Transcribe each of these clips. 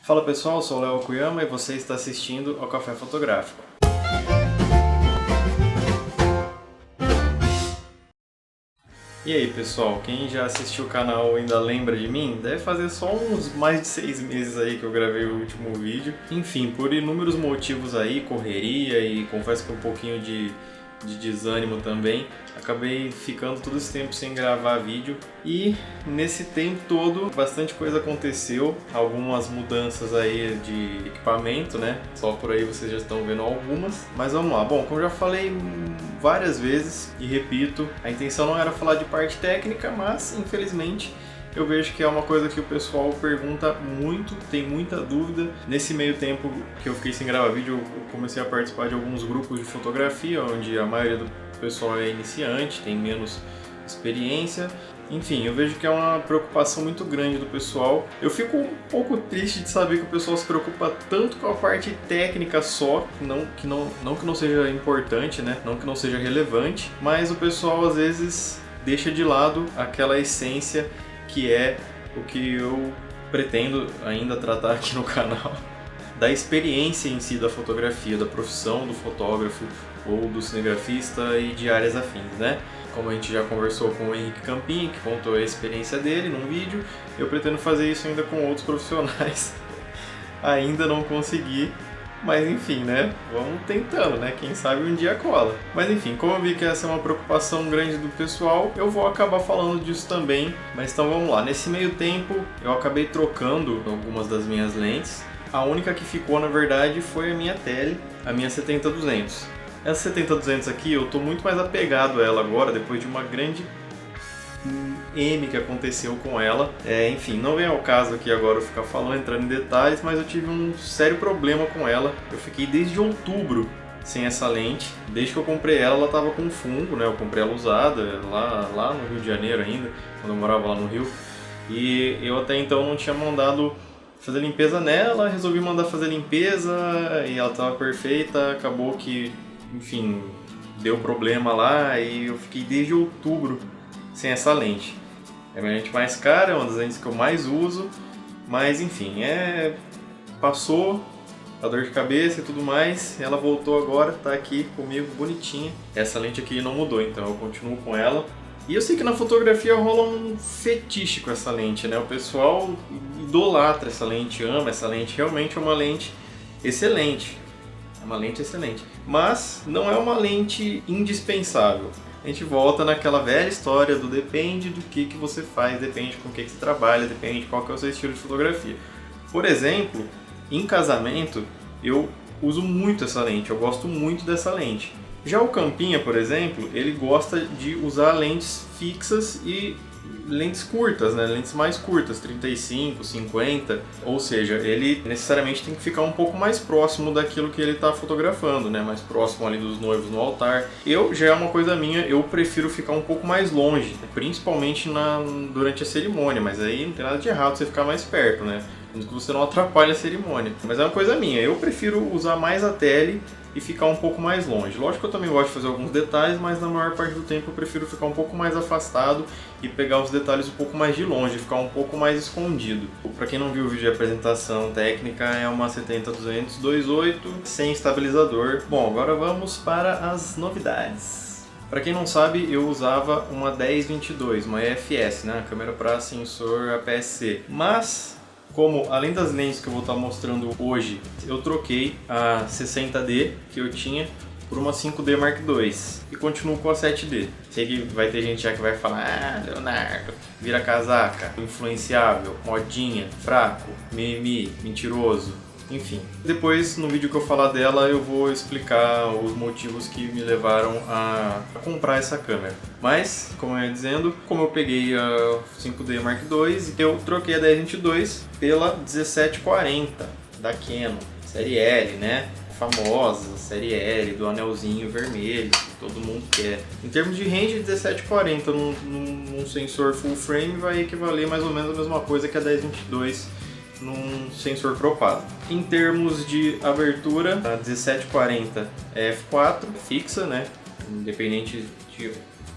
Fala pessoal, eu sou o Léo Okuyama e você está assistindo ao Café Fotográfico. E aí pessoal, quem já assistiu o canal ainda lembra de mim? Deve fazer só uns mais de 6 meses aí que eu gravei o último vídeo. Enfim, por inúmeros motivos aí, correria e confesso que um pouquinho de desânimo também, acabei ficando todo esse tempo sem gravar vídeo e nesse tempo todo bastante coisa aconteceu, algumas mudanças aí de equipamento, né? Só por aí vocês já estão vendo algumas, mas vamos lá. Bom, como eu já falei várias vezes e repito, a intenção não era falar de parte técnica, mas infelizmente eu vejo que é uma coisa que o pessoal pergunta muito, tem muita dúvida. Nesse meio tempo que eu fiquei sem gravar vídeo, eu comecei a participar de alguns grupos de fotografia, onde a maioria do pessoal é iniciante, tem menos experiência. Enfim, eu vejo que é uma preocupação muito grande do pessoal. Eu fico um pouco triste de saber que o pessoal se preocupa tanto com a parte técnica só, não que não seja importante, né? Não que não seja relevante, mas o pessoal às vezes deixa de lado aquela essência que é o que eu pretendo ainda tratar aqui no canal, da experiência em si da fotografia, da profissão do fotógrafo ou do cinegrafista e de áreas afins, né? Como a gente já conversou com o Henrique Campin, que contou a experiência dele num vídeo, eu pretendo fazer isso ainda com outros profissionais. Ainda não consegui, mas enfim, né? Vamos tentando, né? Quem sabe um dia cola. Mas enfim, como eu vi que essa é uma preocupação grande do pessoal, eu vou acabar falando disso também. Mas então vamos lá. Nesse meio tempo, eu acabei trocando algumas das minhas lentes. A única que ficou, na verdade, foi a minha tele, a minha 70-200. Essa 70-200 aqui, eu tô muito mais apegado a ela agora, depois de uma grande M que aconteceu com ela. Enfim, não vem ao caso aqui agora eu ficar falando, entrando em detalhes, mas eu tive um sério problema com ela. Eu fiquei desde outubro sem essa lente. Desde que eu comprei ela, ela tava com fungo, né? Eu comprei ela usada lá no Rio de Janeiro ainda, quando eu morava lá no Rio. E eu até então não tinha mandado fazer limpeza nela, resolvi mandar fazer limpeza e ela tava perfeita. Acabou que, enfim, deu problema lá e eu fiquei desde outubro sem essa lente. É a minha lente mais cara, é uma das lentes que eu mais uso, mas enfim, passou a dor de cabeça e tudo mais, ela voltou agora, tá aqui comigo bonitinha. Essa lente aqui não mudou, então eu continuo com ela. E eu sei que na fotografia rola um fetiche com essa lente, né? O pessoal idolatra essa lente, ama essa lente, realmente é uma lente excelente. É uma lente excelente, mas não é uma lente indispensável. A gente volta naquela velha história do depende do que você faz, depende com o que você trabalha, depende qual que é o seu estilo de fotografia. Por exemplo, em casamento eu uso muito essa lente, eu gosto muito dessa lente. Já o Campinha, por exemplo, ele gosta de usar lentes fixas e lentes curtas, né? Lentes mais curtas, 35, 50, ou seja, ele necessariamente tem que ficar um pouco mais próximo daquilo que ele está fotografando, né? Mais próximo ali dos noivos no altar. Eu, já é uma coisa minha, eu prefiro ficar um pouco mais longe, principalmente durante a cerimônia, mas aí não tem nada de errado você ficar mais perto, né? Que você não atrapalha a cerimônia. Mas é uma coisa minha, eu prefiro usar mais a tele e ficar um pouco mais longe. Lógico que eu também gosto de fazer alguns detalhes, mas na maior parte do tempo eu prefiro ficar um pouco mais afastado e pegar os detalhes um pouco mais de longe, ficar um pouco mais escondido. Para quem não viu o vídeo de apresentação técnica, é uma 70-200 2.8 sem estabilizador. Bom, agora vamos para as novidades. Para quem não sabe, eu usava uma 10-22, uma EFS, né? A câmera para sensor APS-C, mas como além das lentes que eu vou estar mostrando hoje, eu troquei a 60D que eu tinha por uma 5D Mark II e continuo com a 7D. Sei que vai ter gente já que vai falar: ah, Leonardo, vira casaca, influenciável, modinha, fraco, mimimi, mentiroso. Enfim, depois no vídeo que eu falar dela eu vou explicar os motivos que me levaram a comprar essa câmera. Mas, como eu ia dizendo, como eu peguei a 5D Mark II, eu troquei a 10-22 pela 1740 da Canon, série L, né? Famosa série L, do anelzinho vermelho, que todo mundo quer. Em termos de range, 1740 num sensor full frame vai equivaler mais ou menos a mesma coisa que a 10-22 num sensor cropado. Em termos de abertura, a 1740 é f4, fixa, né? Independente de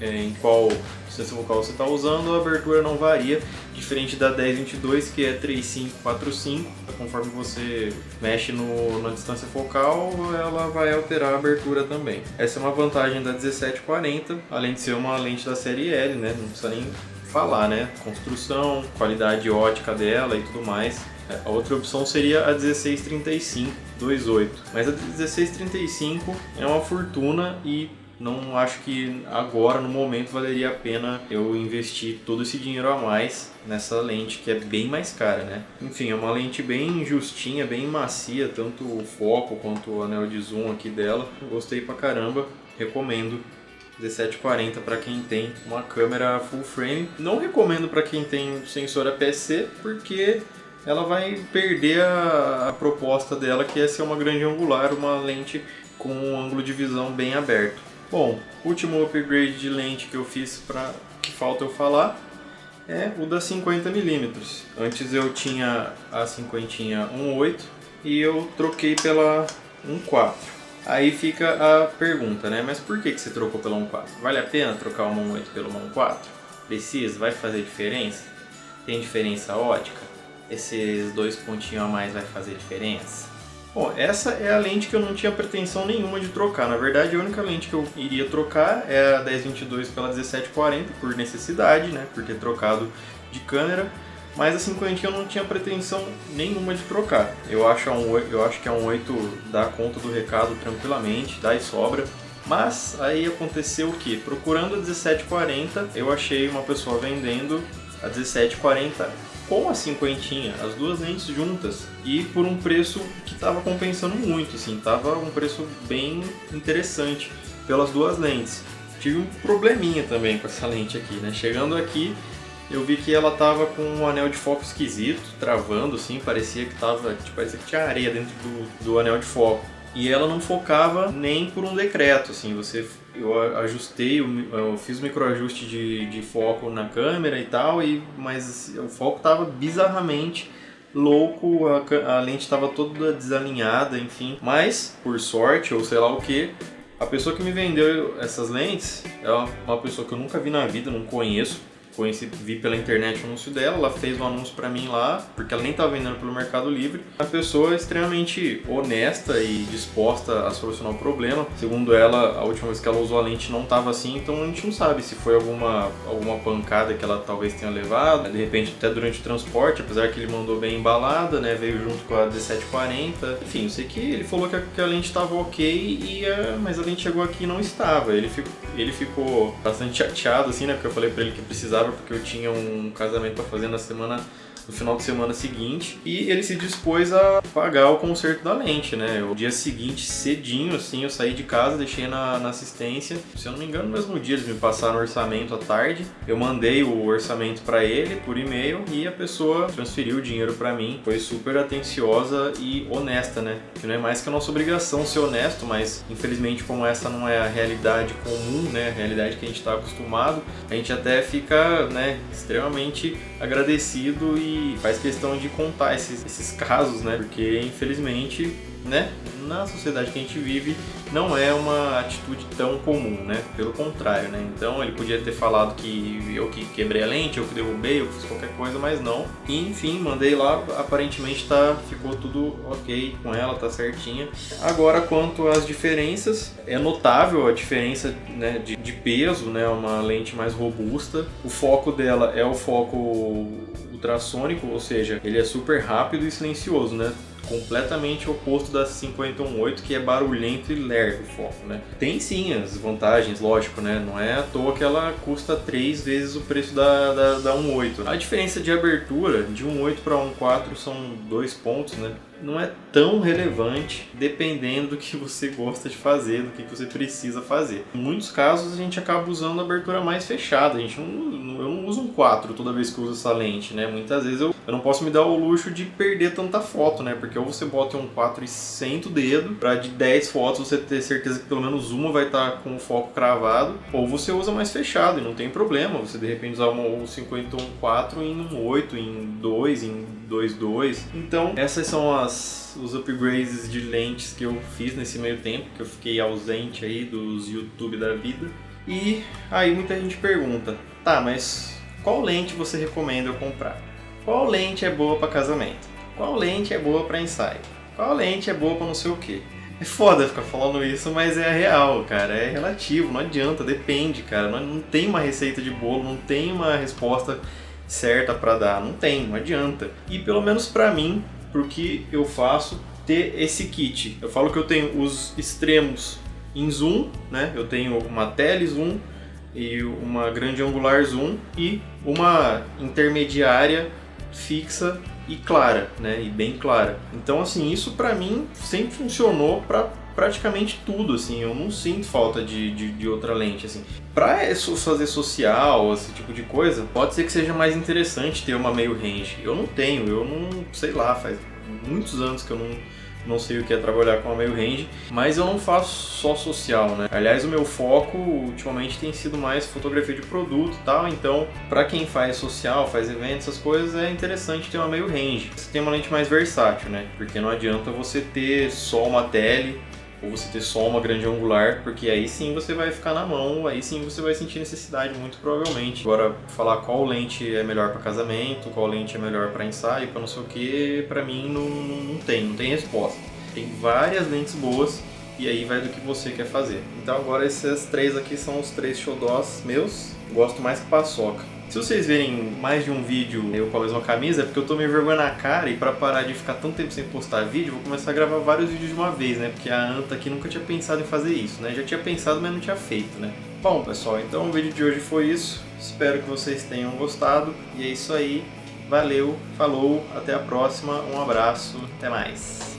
em qual distância focal você está usando, a abertura não varia, diferente da 10-22 que é 3,5-4,5, conforme você mexe na distância focal, ela vai alterar a abertura também. Essa é uma vantagem da 17-40, além de ser uma lente da série L, né? Não precisa nem falar, né? Construção, qualidade ótica dela e tudo mais. A outra opção seria a 16-35 2.8, mas a 16-35 é uma fortuna e não acho que agora, no momento, valeria a pena eu investir todo esse dinheiro a mais nessa lente, que é bem mais cara, né? Enfim, é uma lente bem justinha, bem macia, tanto o foco quanto o anel de zoom aqui dela. Gostei pra caramba, recomendo. 1740 para quem tem uma câmera full frame. Não recomendo para quem tem sensor APS-C, porque ela vai perder a proposta dela, que é ser uma grande angular, uma lente com um ângulo de visão bem aberto. Bom, último upgrade de lente que eu fiz, que falta eu falar, é o da 50mm. Antes eu tinha a 50 1.8 e eu troquei pela 1.4. Aí fica a pergunta, né? Mas por que você trocou pela 1.4? Vale a pena trocar uma 1.8 pela 1.4? Precisa? Vai fazer diferença? Tem diferença ótica? Esses 2 pontinhos a mais vai fazer diferença? Bom, essa é a lente que eu não tinha pretensão nenhuma de trocar. Na verdade, a única lente que eu iria trocar é a 10-22 pela 17-40, por necessidade, né? Por ter trocado de câmera. Mas a 50 eu não tinha pretensão nenhuma de trocar. Eu acho que a 1.8 dá conta do recado tranquilamente, dá e sobra. Mas aí aconteceu o que? Procurando a 1740, eu achei uma pessoa vendendo a 1740 com a 50, as duas lentes juntas, e por um preço que estava compensando muito, assim, tava um preço bem interessante pelas duas lentes. Tive um probleminha também com essa lente aqui, né? Chegando aqui, eu vi que ela tava com um anel de foco esquisito, travando assim, parecia que tinha areia dentro do anel de foco. E ela não focava nem por um decreto, assim, eu ajustei, eu fiz o microajuste de foco na câmera e tal, mas o foco tava bizarramente louco, a lente estava toda desalinhada, enfim. Mas, por sorte, ou sei lá o que, a pessoa que me vendeu essas lentes é uma pessoa que eu nunca vi na vida, não conheço. Vi pela internet o anúncio dela, ela fez um anúncio pra mim lá, porque ela nem estava vendendo pelo Mercado Livre. Uma pessoa extremamente honesta e disposta a solucionar o problema. Segundo ela, a última vez que ela usou a lente não estava assim, então a gente não sabe se foi alguma pancada que ela talvez tenha levado, de repente até durante o transporte, apesar que ele mandou bem embalada, né, veio junto com a 1740. Enfim, eu sei que ele falou que a lente estava ok, mas a lente chegou aqui e não estava. Ele ficou bastante chateado, assim, né, porque eu falei pra ele que precisava, porque eu tinha um casamento para fazer no final de semana seguinte, e ele se dispôs a pagar o conserto da lente, né? O dia seguinte, cedinho, assim, eu saí de casa, deixei na assistência. Se eu não me engano, no mesmo dia eles me passaram o orçamento à tarde. Eu mandei o orçamento para ele por e-mail e a pessoa transferiu o dinheiro para mim. Foi super atenciosa e honesta, né? Que não é mais que a nossa obrigação ser honesto, mas infelizmente como essa não é a realidade comum, né? A realidade que a gente está acostumado, a gente até fica, né, extremamente agradecido e faz questão de contar esses casos, né? Porque infelizmente, né, na sociedade que a gente vive não é uma atitude tão comum, né? Pelo contrário, né? Então ele podia ter falado que eu que quebrei a lente, eu que derrubei, eu que fiz qualquer coisa, mas não. E, enfim, mandei lá, aparentemente ficou tudo ok com ela, tá certinha. Agora, quanto às diferenças, é notável a diferença, né, de peso, né? Uma lente mais robusta. O foco dela é o foco ultrassônico, ou seja, ele é super rápido e silencioso, né? Completamente oposto da 50-1.8, que é barulhento e lerdo o foco, né? Tem sim as vantagens, lógico, né? Não é à toa que ela custa 3 vezes o preço da 1.8. A diferença de abertura de 1.8 para 1.4 são 2 pontos, né? Não é tão relevante dependendo do que você gosta de fazer, do que você precisa fazer. Em muitos casos a gente acaba usando a abertura mais fechada, eu não uso um 4 toda vez que eu uso essa lente, né? Muitas vezes eu não posso me dar o luxo de perder tanta foto, né? Porque ou você bota um 4 e senta o dedo, para de 10 fotos você ter certeza que pelo menos uma vai estar com o foco cravado, ou você usa mais fechado e não tem problema, você de repente usar um 50-1.4 em 1.8, em 2, em 2.2. Então essas são os upgrades de lentes que eu fiz nesse meio tempo, que eu fiquei ausente aí dos YouTube da vida. E aí muita gente pergunta, tá, mas qual lente você recomenda eu comprar? Qual lente é boa para casamento? Qual lente é boa para ensaio? Qual lente é boa para não sei o quê? É foda ficar falando isso, mas é real, cara, é relativo, não adianta, depende, cara, não tem uma receita de bolo, não tem uma resposta certa para dar, não tem, não adianta. E pelo menos para mim, porque eu faço ter esse kit, eu falo que eu tenho os extremos em zoom, né? Eu tenho uma tele zoom e uma grande angular zoom e uma intermediária fixa e clara, né? E bem clara. Então, assim, isso pra mim sempre funcionou pra praticamente tudo, assim. Eu não sinto falta de outra lente, assim. Pra fazer social, esse tipo de coisa, pode ser que seja mais interessante ter uma meio range. Eu não tenho, eu não sei lá, faz muitos anos que eu não sei o que é trabalhar com a meio range, mas eu não faço só social, né? Aliás, o meu foco ultimamente tem sido mais fotografia de produto e tal, então para quem faz social, faz eventos, essas coisas, é interessante ter uma meio range. Você tem uma lente mais versátil, né? Porque não adianta você ter só uma tele ou você ter só uma grande angular, porque aí sim você vai ficar na mão, aí sim você vai sentir necessidade, muito provavelmente. Agora, falar qual lente é melhor para casamento, qual lente é melhor para ensaio, para não sei o que, para mim não tem resposta. Tem várias lentes boas e aí vai do que você quer fazer. Então agora esses três aqui são os 3 xodós meus, gosto mais que paçoca. Se vocês verem mais de um vídeo eu com a mesma camisa, é porque eu tô meio vergonha na cara e pra parar de ficar tanto tempo sem postar vídeo, vou começar a gravar vários vídeos de uma vez, né? Porque a Anta aqui nunca tinha pensado em fazer isso, né? Já tinha pensado, mas não tinha feito, né? Bom, pessoal, então o vídeo de hoje foi isso. Espero que vocês tenham gostado. E é isso aí. Valeu, falou, até a próxima. Um abraço, até mais.